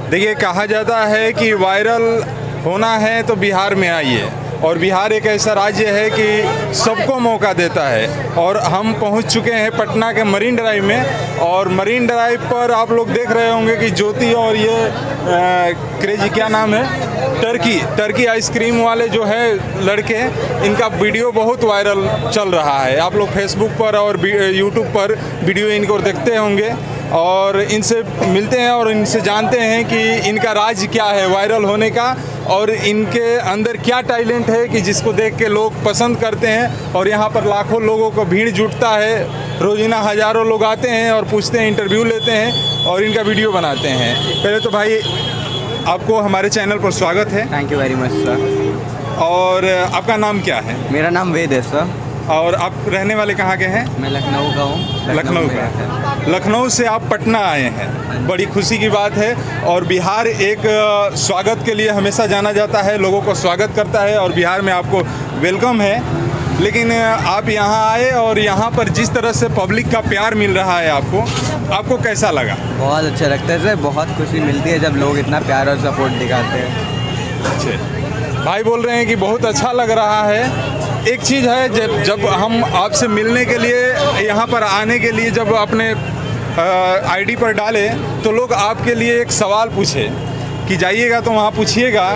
देखिए, कहा जाता है कि वायरल होना है तो बिहार में आइए, और बिहार एक ऐसा राज्य है कि सबको मौका देता है। और हम पहुंच चुके हैं पटना के मरीन ड्राइव में, और मरीन ड्राइव पर आप लोग देख रहे होंगे कि ज्योति और ये क्रेजी, क्या नाम है, टर्की आइसक्रीम वाले जो है लड़के, इनका वीडियो बहुत वायरल चल रहा है। आप लोग फेसबुक पर और यूट्यूब पर वीडियो इनको देखते होंगे, और इनसे मिलते हैं और इनसे जानते हैं कि इनका राज क्या है वायरल होने का, और इनके अंदर क्या टैलेंट है कि जिसको देख के लोग पसंद करते हैं। और यहाँ पर लाखों लोगों को भीड़ जुटता है, रोज़ाना हज़ारों लोग आते हैं और पूछते हैं, इंटरव्यू लेते हैं और इनका वीडियो बनाते हैं। पहले तो भाई आपको हमारे चैनल पर स्वागत है। Thank you very much sir. और आपका नाम क्या है? मेरा नाम वेद है सर। और आप रहने वाले कहाँ के हैं? मैं लखनऊ का हूँ। लखनऊ का। लखनऊ से आप पटना आए हैं, बड़ी खुशी की बात है। और बिहार एक स्वागत के लिए हमेशा जाना जाता है, लोगों को स्वागत करता है, और बिहार में आपको वेलकम है। लेकिन आप यहाँ आए और यहाँ पर जिस तरह से पब्लिक का प्यार मिल रहा है आपको कैसा लगा? बहुत अच्छा लगता है सर, बहुत खुशी मिलती है जब लोग इतना प्यार और सपोर्ट दिखाते हैं। अच्छा, भाई बोल रहे हैं कि बहुत अच्छा लग रहा है। एक चीज़ है, जब हम आपसे मिलने के लिए यहाँ पर आने के लिए जब अपने आईडी पर डाले, तो लोग आपके लिए एक सवाल पूछे कि जाइएगा तो वहाँ पूछिएगा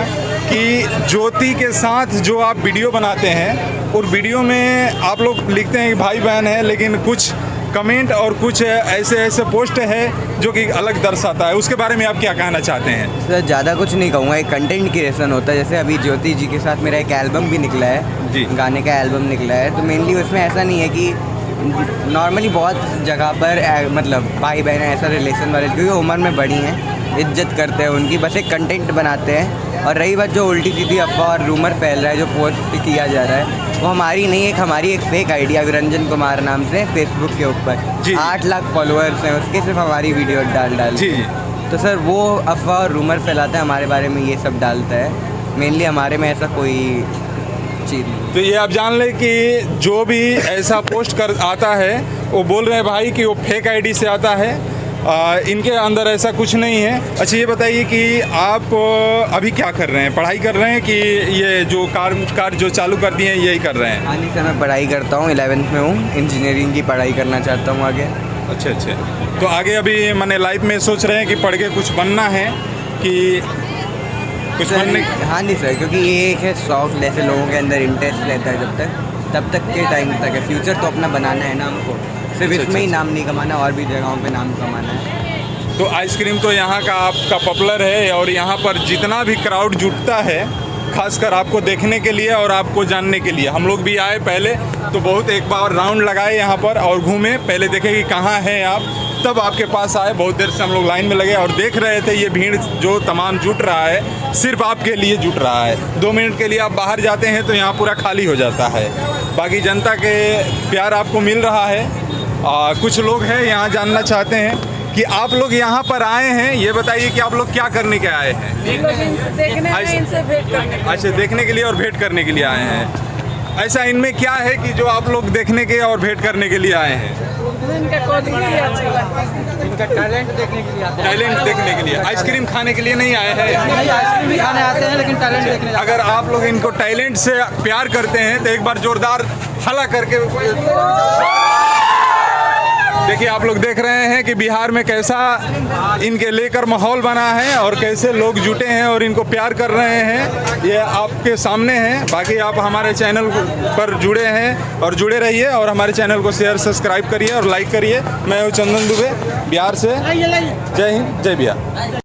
कि ज्योति के साथ जो आप वीडियो बनाते हैं, और वीडियो में आप लोग लिखते हैं कि भाई बहन है, लेकिन कुछ कमेंट और कुछ ऐसे पोस्ट है जो कि अलग दर्शाता है, उसके बारे में आप क्या कहना चाहते हैं? सर ज़्यादा कुछ नहीं कहूँगा, एक कंटेंट क्रिएशन होता है। जैसे अभी ज्योति जी के साथ मेरा एक एल्बम भी निकला है जी, गाने का एल्बम निकला है, तो मेनली उसमें ऐसा नहीं है कि नॉर्मली बहुत जगह पर मतलब भाई बहन ऐसा रिलेशन वाले, क्योंकि उम्र में बड़ी हैं, इज्जत करते हैं उनकी, बस एक कंटेंट बनाते हैं। और रही बात जो उल्टी सीधी अफवाह और रूमर फैल रहा है, जो पोस्ट किया जा रहा है, वो हमारी नहीं, हमारी एक फेक आइडिया विरंजन कुमार नाम से फेसबुक के ऊपर 8 लाख फॉलोअर्स हैं उसके, सिर्फ हमारी वीडियो डाल जी। तो सर वो अफवाह और रूमर फैलाता है हमारे बारे में, ये सब डालता है। मेनली हमारे में ऐसा कोई चीज़ नहीं। तो ये आप जान लें कि जो भी ऐसा पोस्ट कर आता है, वो बोल रहे हैं भाई कि वो फेक आईडी से आता है, इनके अंदर ऐसा कुछ नहीं है। अच्छा, ये बताइए कि आप अभी क्या कर रहे हैं? पढ़ाई कर रहे हैं कि ये जो कार जो चालू कर दिए हैं यही कर रहे हैं? हाँ नहीं सर, मैं पढ़ाई करता हूँ, 11th में हूँ, इंजीनियरिंग की पढ़ाई करना चाहता हूँ आगे। अच्छा, तो आगे अभी मैंने लाइफ में सोच रहे हैं कि पढ़ के कुछ बनना है कि कुछ बनने? हाँ नहीं सर, क्योंकि ये एक है शौक, जैसे लोगों के अंदर इंटरेस्ट रहता है तब तक के टाइम तक है। फ्यूचर तो अपना बनाना है ना हमको, सिर्फ इसमें ही नाम नहीं कमाना, और भी जगहों पे नाम कमाना है। तो आइसक्रीम तो यहाँ का आपका पॉपुलर है, और यहाँ पर जितना भी क्राउड जुटता है, खासकर आपको देखने के लिए और आपको जानने के लिए। हम लोग भी आए पहले तो बहुत, एक बार राउंड लगाए यहाँ पर और घूमे, पहले देखे कि कहाँ हैं आप, तब आपके पास आए। बहुत देर से हम लोग लाइन में लगे और देख रहे थे ये भीड़ जो तमाम जुट रहा है, सिर्फ आपके लिए जुट रहा है। 2 मिनट के लिए आप बाहर जाते हैं तो यहाँ पूरा खाली हो जाता है। बाकी जनता के प्यार आपको मिल रहा है। कुछ लोग हैं यहाँ जानना चाहते हैं कि आप लोग यहाँ पर आए हैं, ये बताइए कि आप लोग क्या करने के आए हैं? अच्छा, देखने के लिए और भेंट करने के लिए आए हैं। ऐसा इनमें क्या है कि जो आप लोग देखने के और भेंट करने के लिए आए हैं? इनका टैलेंट देखने के लिए आते हैं। टैलेंट देखने के लिए, आइसक्रीम खाने के लिए नहीं आए हैं? आइसक्रीम भी खाने आते हैं, लेकिन टैलेंट देखने। अगर आप लोग इनको टैलेंट से प्यार करते हैं तो एक बार जोरदार हल्ला करके देखिए। आप लोग देख रहे हैं कि बिहार में कैसा इनके लेकर माहौल बना है और कैसे लोग जुटे हैं और इनको प्यार कर रहे हैं, ये आपके सामने हैं। बाकी आप हमारे चैनल पर जुड़े हैं और जुड़े रहिए, और हमारे चैनल को शेयर सब्सक्राइब करिए और लाइक करिए। मैं हूँ चंदन दुबे, बिहार से। जय हिंद, जय बिहार।